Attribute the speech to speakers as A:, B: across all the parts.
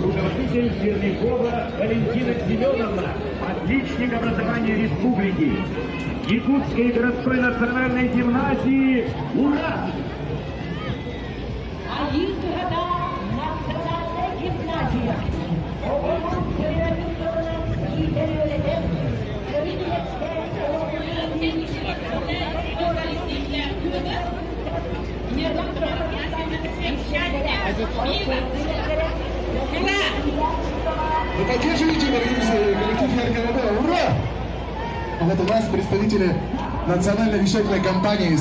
A: Руководитель Чернякова Валентина Семеновна, отличник образования республики, Якутской городской национальной гимназии. Ура!
B: Один года национальная гимназия.
C: Вы поддерживаете коллектив Наркомода? Ура! Вот у нас представители национально-вещательной компании.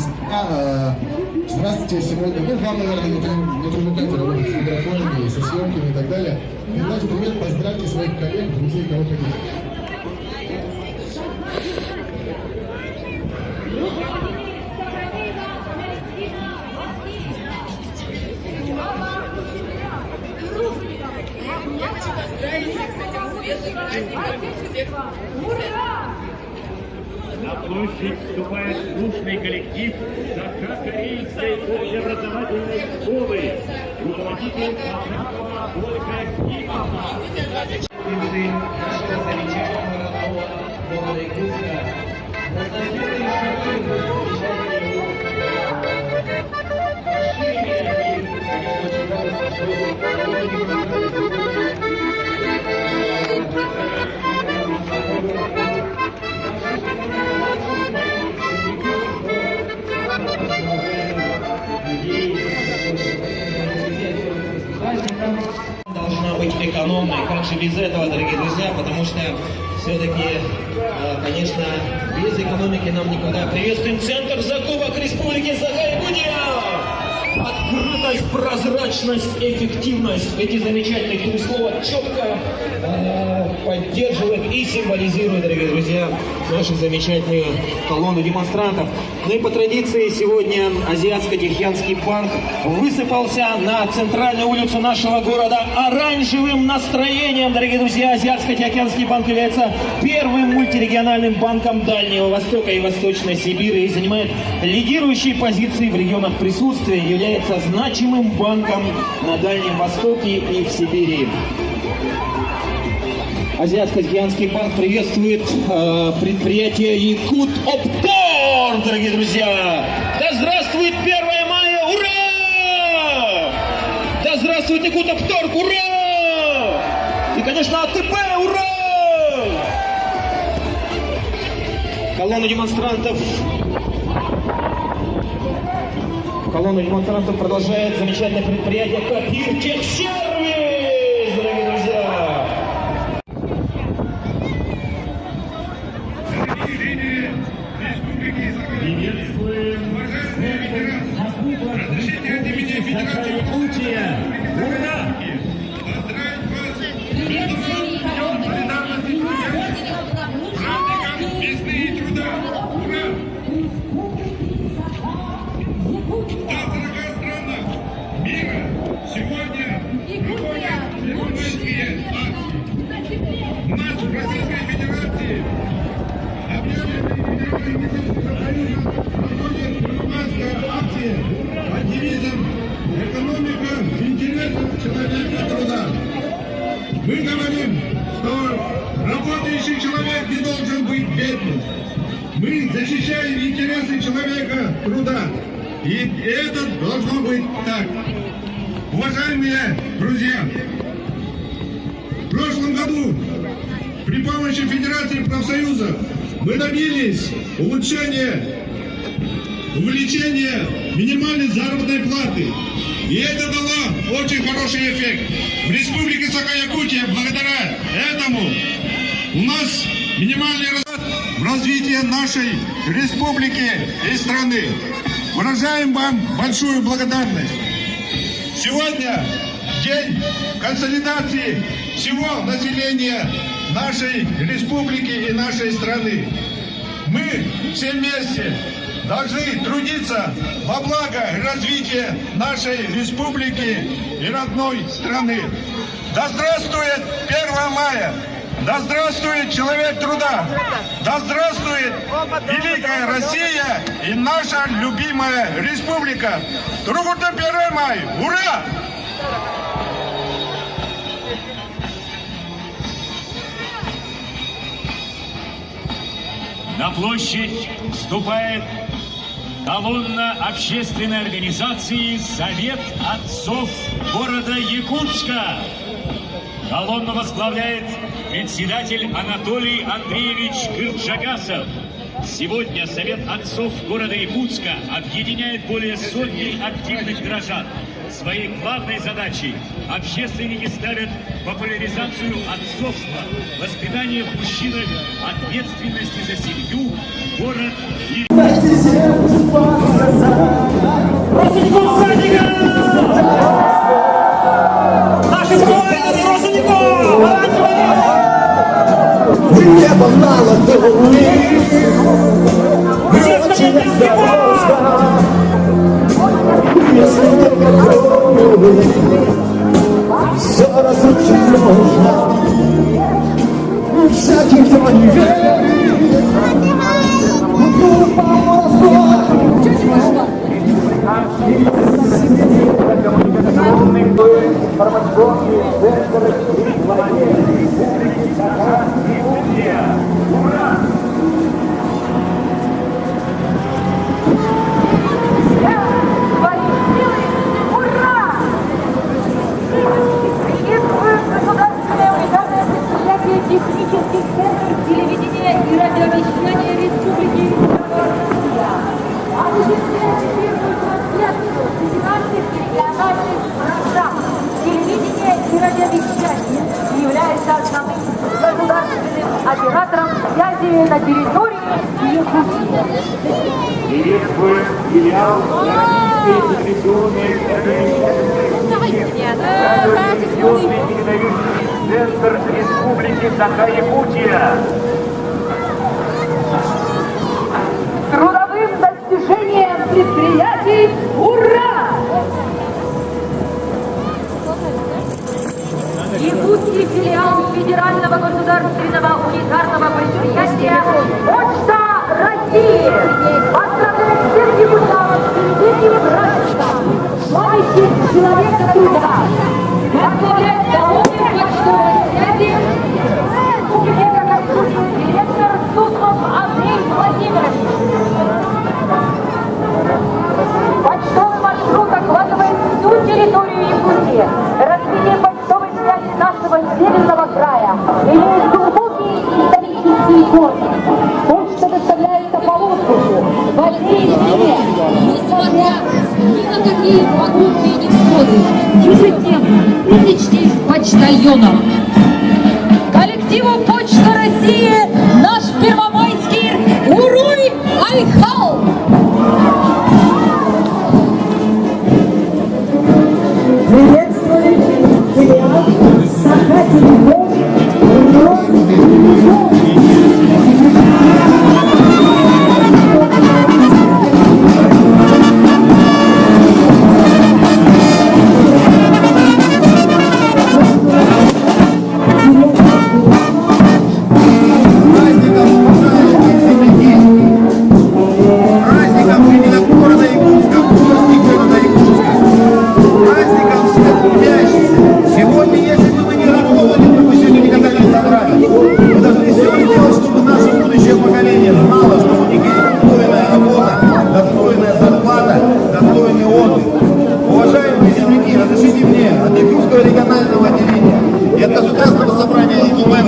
C: Здравствуйте, сегодня. Ну, вам, наверное, не трудно работать с микрофонами, со съемками и так далее. Передайте привет, поздравьте своих коллег, друзей, кого хотите.
A: На площадь вступает слушный коллектив Саха-Корейской общеобразовательной школы, руководитель Анна Волкакимовна.
D: Нашего замечательного родного города Якутска. Должна быть экономной, как же без этого, дорогие друзья, потому что все-таки, конечно, без экономики нам никуда. Приветствуем Центр закупок Республики Саха-Якутия! Открытость, прозрачность, эффективность. Эти замечательные три слова четко поддерживают и символизируют, дорогие друзья, наши замечательные колонны демонстрантов. Ну и по традиции сегодня Азиатско-Тихоокеанский банк высыпался на центральную улицу нашего города оранжевым настроением, дорогие друзья. Азиатско-Тихоокеанский банк является первым мультирегиональным банком Дальнего Востока и Восточной Сибири и занимает лидирующие позиции в регионах присутствия, является значимым банком на Дальнем Востоке и в Сибири. Азиатско-Тихоокеанский банк приветствует предприятие Якут-Оптор, дорогие друзья! Да здравствует 1 мая! Ура! Да здравствует Якут-Оптор! Ура! И, конечно, АТП! Ура! Колонну демонстрантов продолжает замечательное предприятие Копиртехсервис, дорогие друзья!
A: Приветствуем разрешение от имени Федерации Ура! Весны и труда! Ура! До 40 странах мира сегодня проходят европейские акции. У нас в Российской Федерации проходит громадская акция под девизом «Экономика в интересах человека труда». Мы говорим, что работающий человек не должен быть бедным. Мы защищаем интересы человека труда. И это должно быть так. Уважаемые друзья, в прошлом году при помощи Федерации профсоюзов мы добились увеличения минимальной заработной платы. И это дало очень хороший эффект. В Республике Саха-Якутия благодаря этому у нас минимальный рост в развитии нашей республики и страны. Выражаем вам большую благодарность. Сегодня день консолидации всего населения нашей республики и нашей страны. Мы все вместе
E: должны трудиться во благо и развитие нашей республики и родной страны. Да здравствует 1 мая! Да здравствует человек труда! Да здравствует великая Россия и наша любимая республика! Другу-то 1 мая! Ура!
A: На площадь вступает колонна общественной организации «Совет отцов города Якутска». Колонну возглавляет председатель Анатолий Андреевич Кырджагасов. Сегодня Совет отцов города Якутска объединяет более сотни активных горожан. Своей главной задачей общественники ставят популяризацию отцовства, воспитание в мужчинах ответственности за семью, город и...
F: Небо на ладони, очень осторожно, если не готовы, все разучить можно. Всякий, кто не верит,
B: технических центров телевидения и радиовещания Республики Россия. Осуществляет первую трансляцию федеральных и региональных программ телевидения и радиовещания и является основным государственным оператором связи на территории Якутии.
A: Приветствуем филиал Российской телевизионной радиовещательной передающий центр Республики Саха-Якутия.
B: Трудовым достижением предприятий «Ура!» Якутский филиал федерального государственного унитарного предприятия «Почта России». Поздравляем всех депутатов с великим праздником, славящих человека труда. Возглавляет колонию почтовой связи Республики Саха-Якутия директор Суслов Андрей Владимирович. Почтовый маршрут охватывает всю территорию Якутии. Развитие почтовой связи нашего северного края имеет глубокие исторические корни. Почта доставляется по воздуху, в воде и земле, несмотря ни на какие погодные невзгоды. Ежедневно тысячи почтальонов. Коллективу «Почта России» наш первомайский Уруй Айхал!
F: приветствует филиал Саха-Телефон.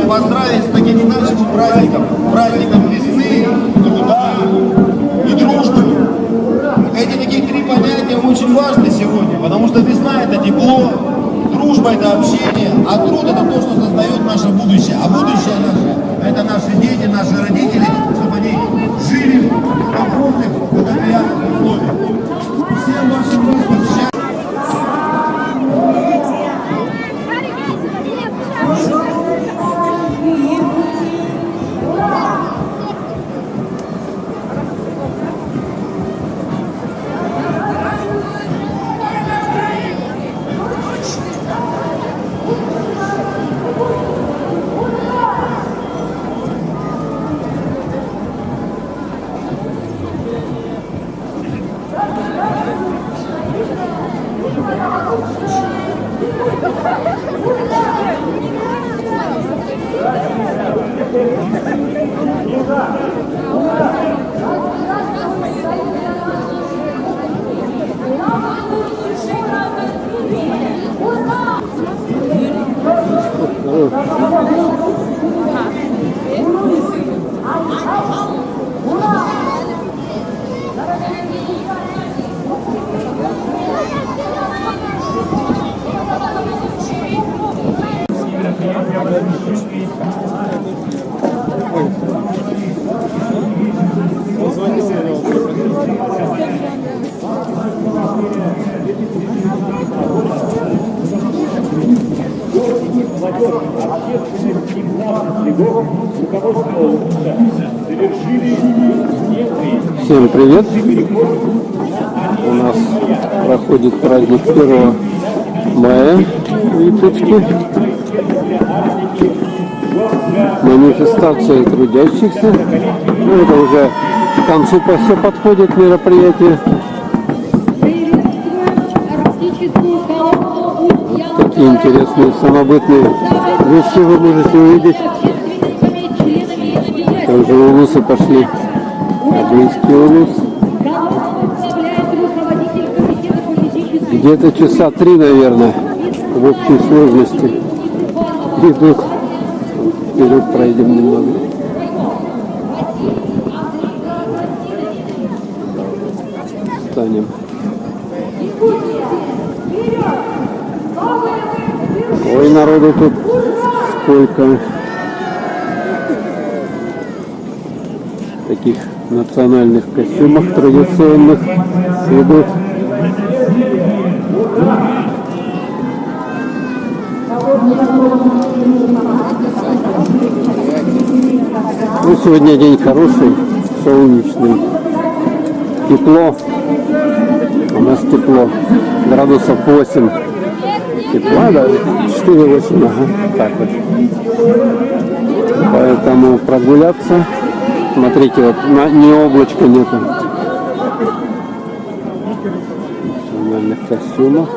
F: Поздравить с таким значимым праздником, праздником весны, труда и дружбы. Эти такие три понятия очень важны сегодня, потому что весна — это тепло, дружба — это общение, а труд — это то, что создает наше будущее. А будущее наше — это наши дети, наши родители, чтобы они жили в комфортных, благоприятных условиях. Всем вашим близким счастья.
G: Всем привет! У нас проходит праздник 1 мая в Якутске. Манифестация трудящихся. Ну, это уже к концу все подходит мероприятие. Такие интересные самобытные вещи вы можете увидеть. Там же улусы пошли. Адыгейский улус. Где-то часа 3, наверное, в общей сложности идут. Вперед пройдем немного. Встанем. Ой, народу тут сколько. Таких национальных костюмах традиционных идут. Ну, сегодня день хороший, солнечный, тепло, у нас тепло, градусов 8 тепла, да, 4-8, ага, так вот. Поэтому прогуляться, смотрите, вот ни облачка нету. В национальных костюмах.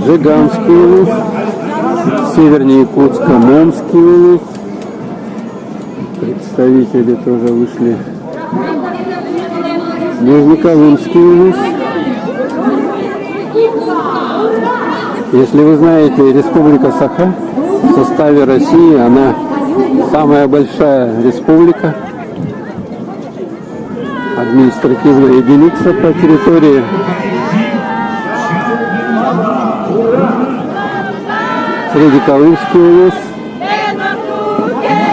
G: Жиганский улус, севернее Якутска Момский улус. Представители тоже вышли. Нижнеколымский улус. Если вы знаете, Республика Саха в составе России, она самая большая республика, административная единица по территории. Среднеколымский улус.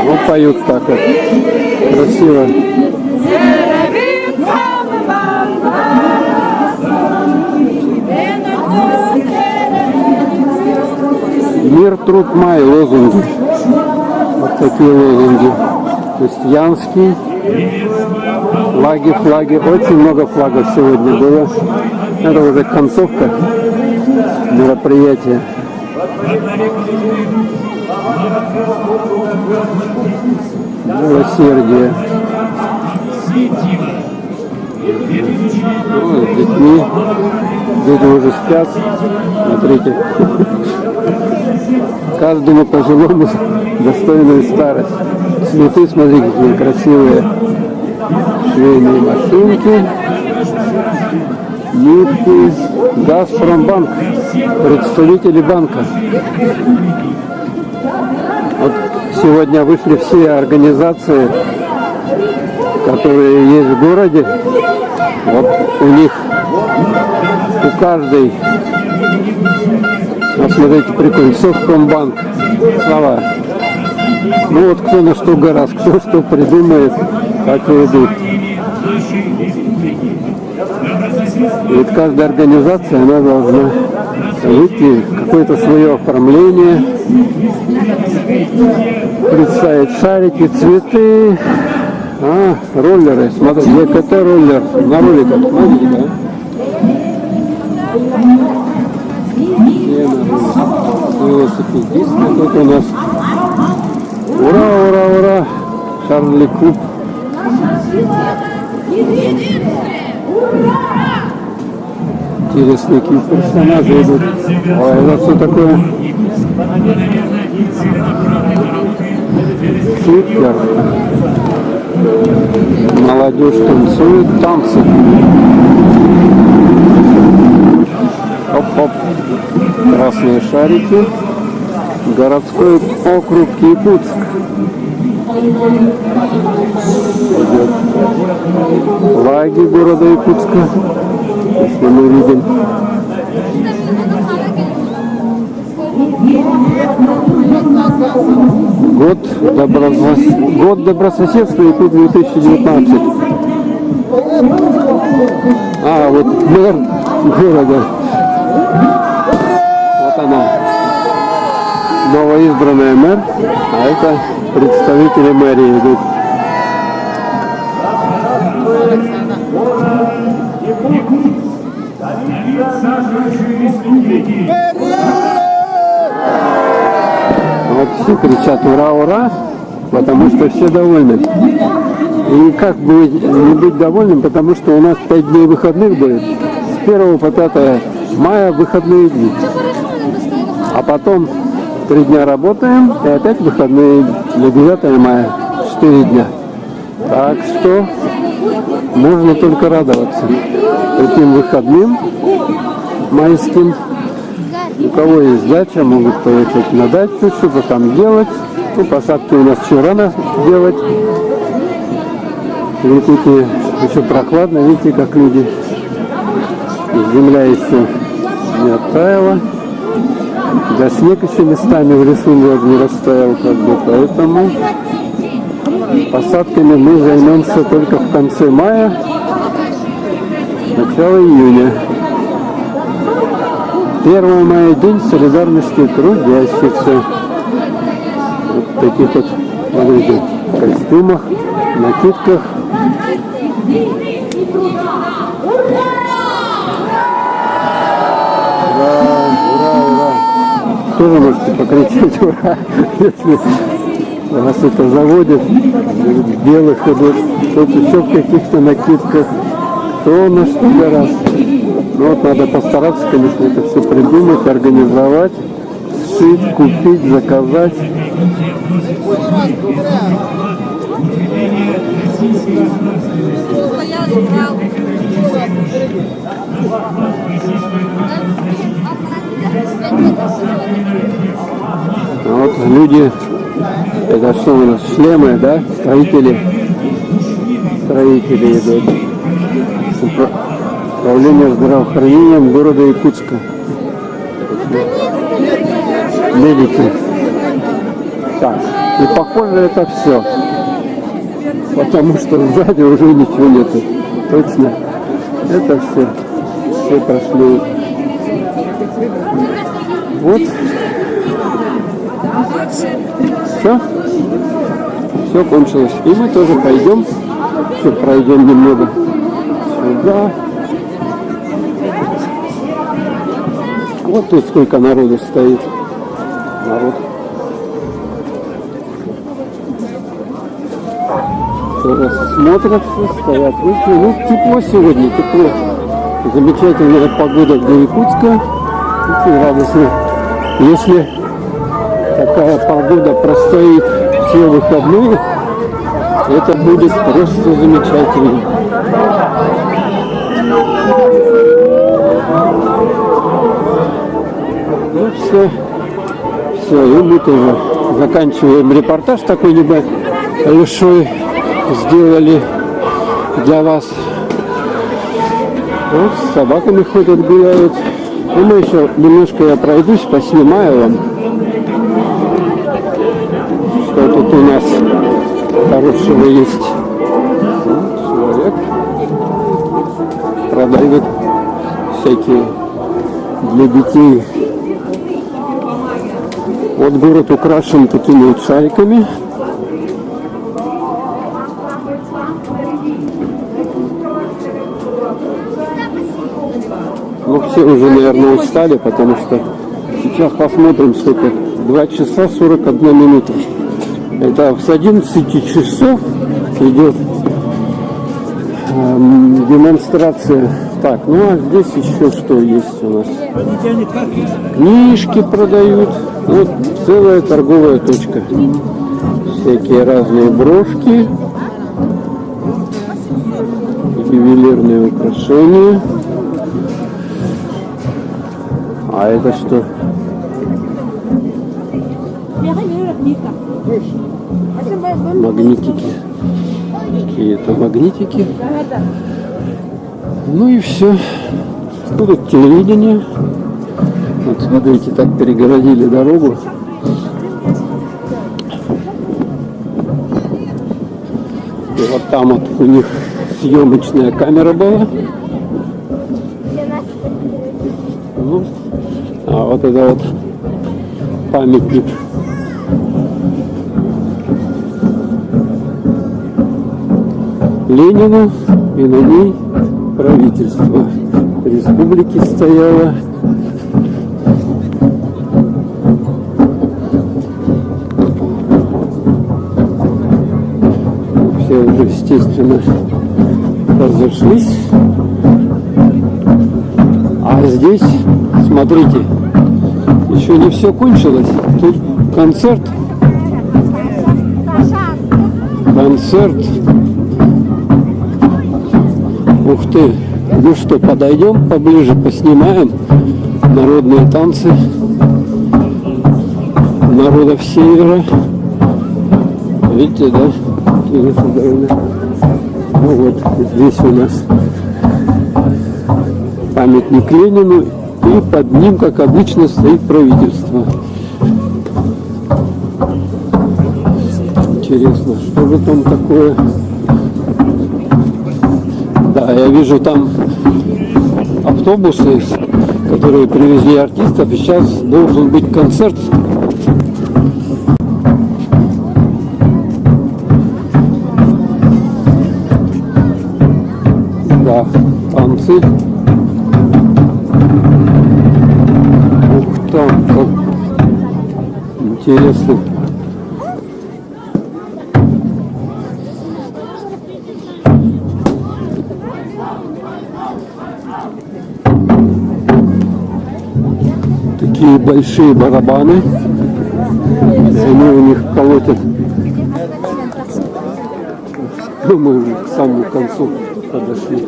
G: Вот поют так вот. Красиво. Мир, труд, май, лозунги. Вот такие лозунги. Крестьянский. Флаги. Очень много флагов сегодня было. Это уже концовка мероприятия. Милосердие. Ну, с детьми. Дети уже спят. Смотрите. Каждому пожилому достойную старость. Цветы, смотрите, какие красивые. Швейные машинки. Нитки. Газпромбанк. Представители банка. Вот сегодня вышли все организации, которые есть в городе. Вот у них, у каждой, вот смотрите, прикольно, Совкомбанк, слова. Ну вот кто на что гораздо, кто что придумает, так и идут. И вот каждая организация, она должна выйти какое-то свое оформление, представить шарики, цветы, роллеры, смотрите, ЕКТ роллер на роликах, смотрите, да? Велосипедисты тут у нас. Ура! Чарли Клуб. Интересные какие персонажи идут. Ой, это что такое? Супер. Молодежь танцует танцы. Оп-оп. Красные шарики. Городской округ Якутск. Идет флаги города Якутска, если мы видим. Год добрососедства Якут 2019. А, вот мэр города. Вот она. Новоизбранная мэр, а это представители мэрии идут. Вот все кричат ура, ура, потому что все довольны. И как бы не быть довольным, потому что у нас 5 дней выходных будет. С 1 по 5 мая выходные дни. А потом 3 дня работаем и опять выходные на 9 мая. 4 дня. Так что можно только радоваться этим выходным майским. У кого есть дача, могут поехать на дачу, что-то там делать. Ну, посадки у нас еще рано делать. В Якутии еще прохладно, видите, как люди. Земля еще не оттаяла. Да, снег еще местами в лесу не растаял, как бы, поэтому посадками мы займемся только в конце мая, начало июня. 1 мая день солидарности трудящихся. Вот в таких вот, смотрите, костюмах, накидках. Тоже можете покричать ура, если вас это заводит. Белых идут, кто-то еще в каких-то накидках, кто на что гораздо. Ну вот надо постараться, конечно, это все придумать, организовать, сшить, купить, заказать. А вот люди, это что у нас, шлемы, да, строители идут. Управление здравоохранением города Якутска. Медики. Так, и похоже это все. Потому что сзади уже ничего нету. Точно. Это все прошли. Вот. Все кончилось. И мы тоже пойдем. Все, пройдем немного сюда. Вот тут сколько народу стоит. Народ. Тоже смотрят, все стоят. Вышли. Ну, тепло сегодня, тепло. Замечательная погода для Якутска. Очень радостно. Если такая погода простоит все выходные, это будет просто замечательно. Ну все, и мы тоже заканчиваем репортаж такой небольшой, сделали для вас. Вот с собаками ходят, гуляют. И мы еще немножко я пройдусь, поснимаю вам, что тут у нас хорошего есть. Человек продает всякие для детей. Вот город украшен такими вот шариками. Ну, все уже, наверное, устали, потому что сейчас посмотрим, сколько. 2 часа 41 минута. Это с 11 часов идет демонстрация. Так, ну а здесь еще что есть у нас? Книжки продают. Вот целая торговая точка. Всякие разные брошки. Ювелирные украшения. А это что? Магнитики. Какие-то магнитики. Ну и все. Тут телевидение. Вот смотрите, так перегородили дорогу. И вот там вот у них съемочная камера была. Ну, а вот это вот памятник Ленину, и на ней правительство республики стояло. Все уже, естественно, разошлись. А здесь, смотрите, еще не все кончилось. Тут концерт. Концерт. Ух ты. Ну что, подойдем поближе, поснимаем народные танцы народов Севера. Видите, да? Интересно довольно. Ну вот, здесь у нас памятник Ленину, и под ним, как обычно, стоит правительство. Интересно, что же там такое? Да, я вижу там автобусы, которые привезли артистов, и сейчас должен быть концерт. Да, танцы. Ух, там как интересно. Такие большие барабаны, и они у них колотят. Мы уже к самому концу подошли.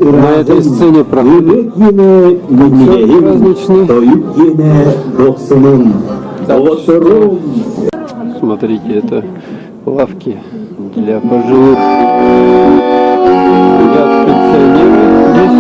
G: На этой сцене проходит концерт праздничный. Смотрите, это лавки для пожилых ребят, пенсионеров здесь.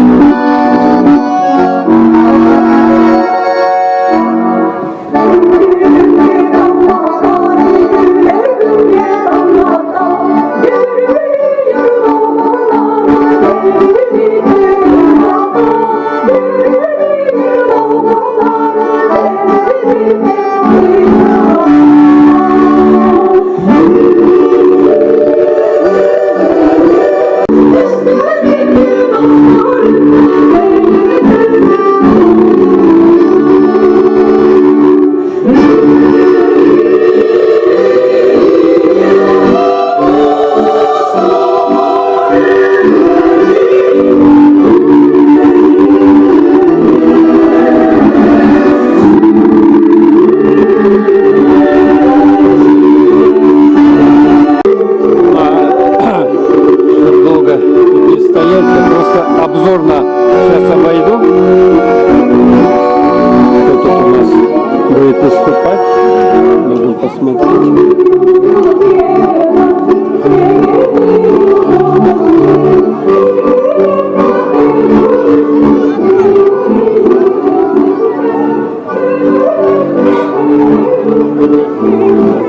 G: Обзорно сейчас обойду. Кто тут у нас будет выступать? Нужно посмотреть.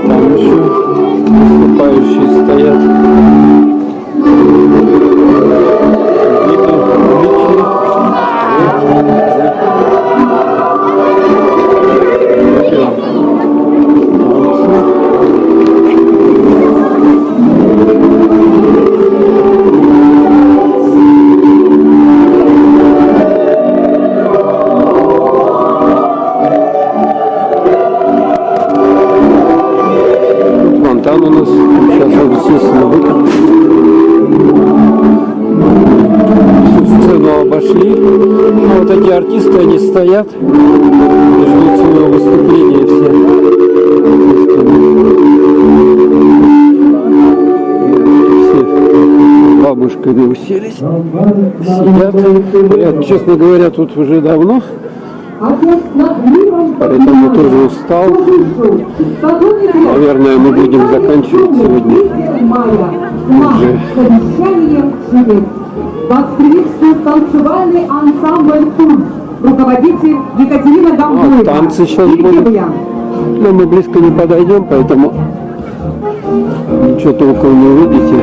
G: Там еще выступающие стоят. Фонтан у нас сейчас, естественно, выход. Всю сцену обошли. А вот эти артисты, они стоят, ждут своего выступления все. Все с бабушками уселись, сидят. Я, честно говоря, тут уже давно, поэтому тоже устал. Наверное, мы будем заканчивать сегодня.
B: мая. Марш с обещанием чудес. Вас приветствует танцевальный ансамбль «Пульс». Руководитель Екатерина Гамбуева.
G: Танцы сейчас будут. Но мы близко не подойдем, поэтому ничего толком не увидите.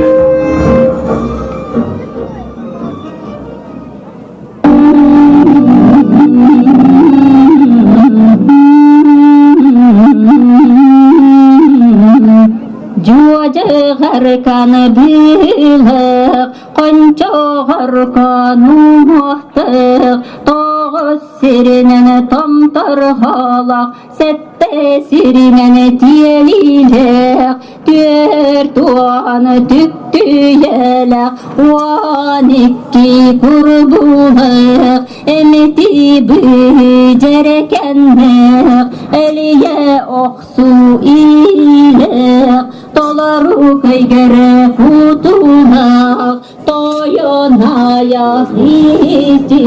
H: Juaja harkana bilak, konco harkanu muhtak, toğuz sirinen tam tarhalak, sette sirinen tiyelilek, tüer tuanı tüktüyelek, vanikki kurbulak, emeti bücerekenmek, eliye oksu ilek, Tolaru kaygere kutulak, toyonaya hiti,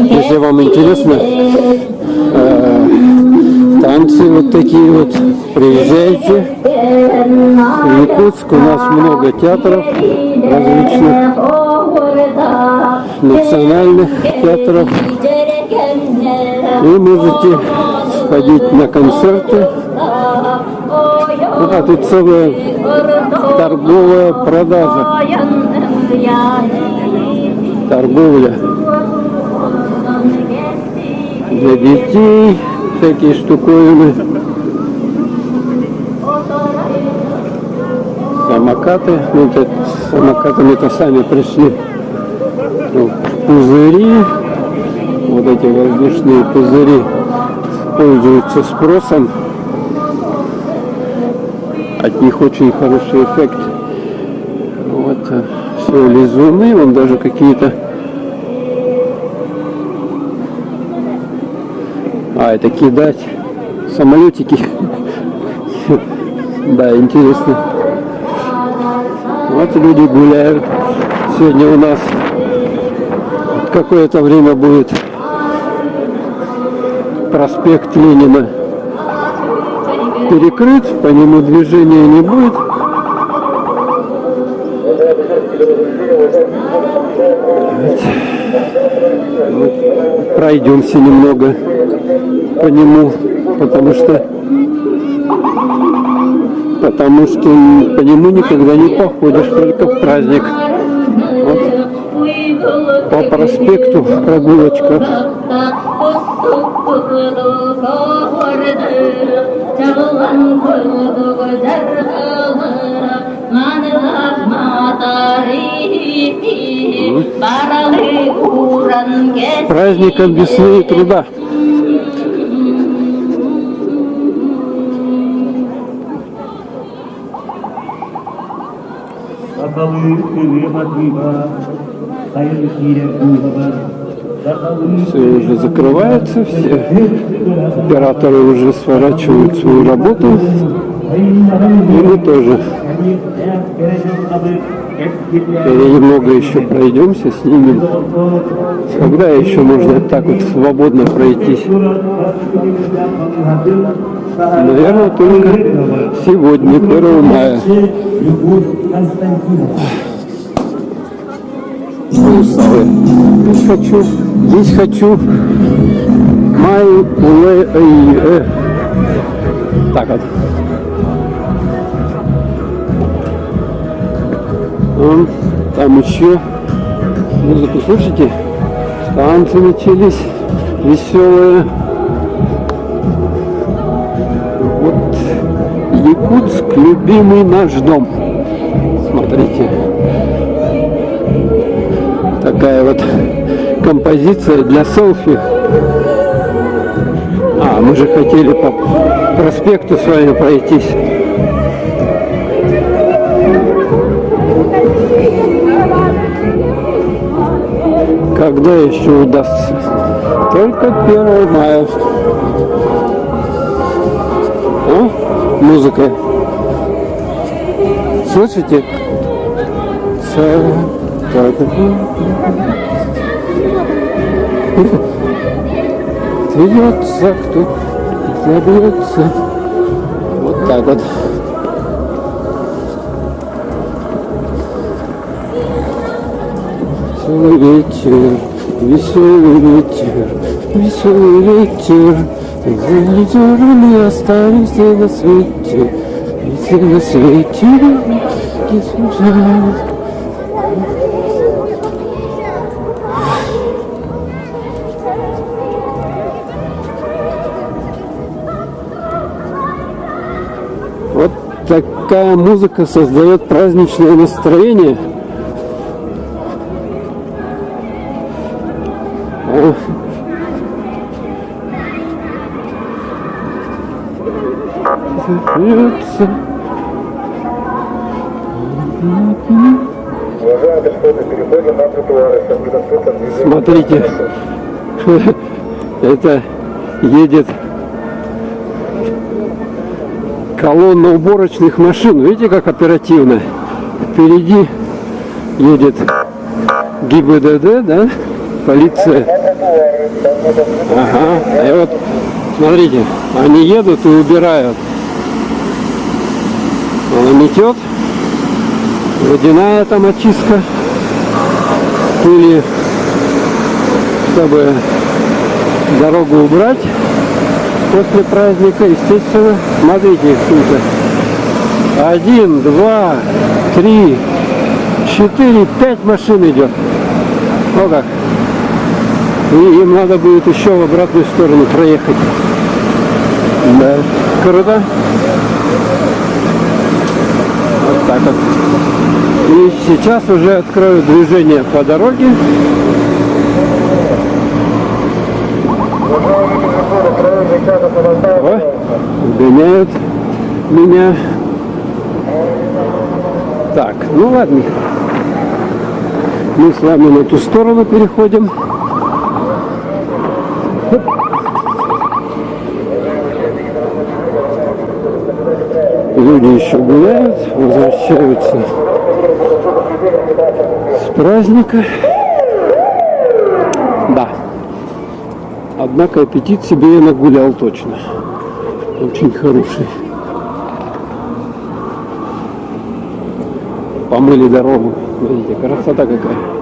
G: Если вам интересно, танцы вот такие вот, приезжайте. В Якутск у нас много театров различных, национальных театров. Вы можете сходить на концерты. А тут целая торговая продажа. Торговля. Для детей всякие штуковины. Самокаты. Вот это, самокатами-то сами пришли. Ну, пузыри. Вот эти воздушные пузыри пользуются спросом. От них очень хороший эффект. Вот все лизуны, вон даже какие-то. Это кидать самолетики. Да, интересно. Вот люди гуляют. Сегодня у нас какое-то время будет проспект Ленина перекрыт, по нему движения не будет. Вот. Пройдемся немного по нему, потому что по нему никогда не походишь, только в праздник. Вот. По проспекту прогулочка. Праздником весны и труда. Все уже закрывается, все операторы уже сворачивают свою работу, и мы тоже. Немного еще пройдемся, снимем. Когда еще можно так вот свободно пройтись? Наверное, только сегодня, 1 мая. Усталы. Здесь хочу. Май, уле, Так вот. Там еще музыку слушайте. Танцы начались веселые. Вот Якутск, любимый наш дом. Смотрите. Такая вот композиция для селфи. Мы же хотели по проспекту с вами пройтись. Когда еще удастся? Только 1 мая. Музыка. Слышите? Трется, кто забьется. Вот так вот. Веселый ветер, веселый ветер, веселый ветер. Ветерами остались все на свете, все на свете, не случайно. Вот такая музыка создает праздничное настроение. О. Смеется. Смотрите, это едет колонна уборочных машин. Видите, как оперативно? Впереди едет ГИБДД, да? Полиция. Ага. И вот, смотрите, они едут и убирают. Она метет. Водяная там очистка пыли, чтобы дорогу убрать после праздника, естественно. Смотрите, сколько. 1, 2, 3, 4, 5 машин идет. О как. И им надо будет еще в обратную сторону проехать. Да, круто. Вот так вот. И сейчас уже открою движение по дороге. Ой, гоняют меня. Так, ну ладно. Мы с вами на ту сторону переходим. Люди еще гуляют, возвращаются с праздника. Да. Однако аппетит себе я нагулял точно. Очень хороший. Помыли дорогу. Видите, красота какая.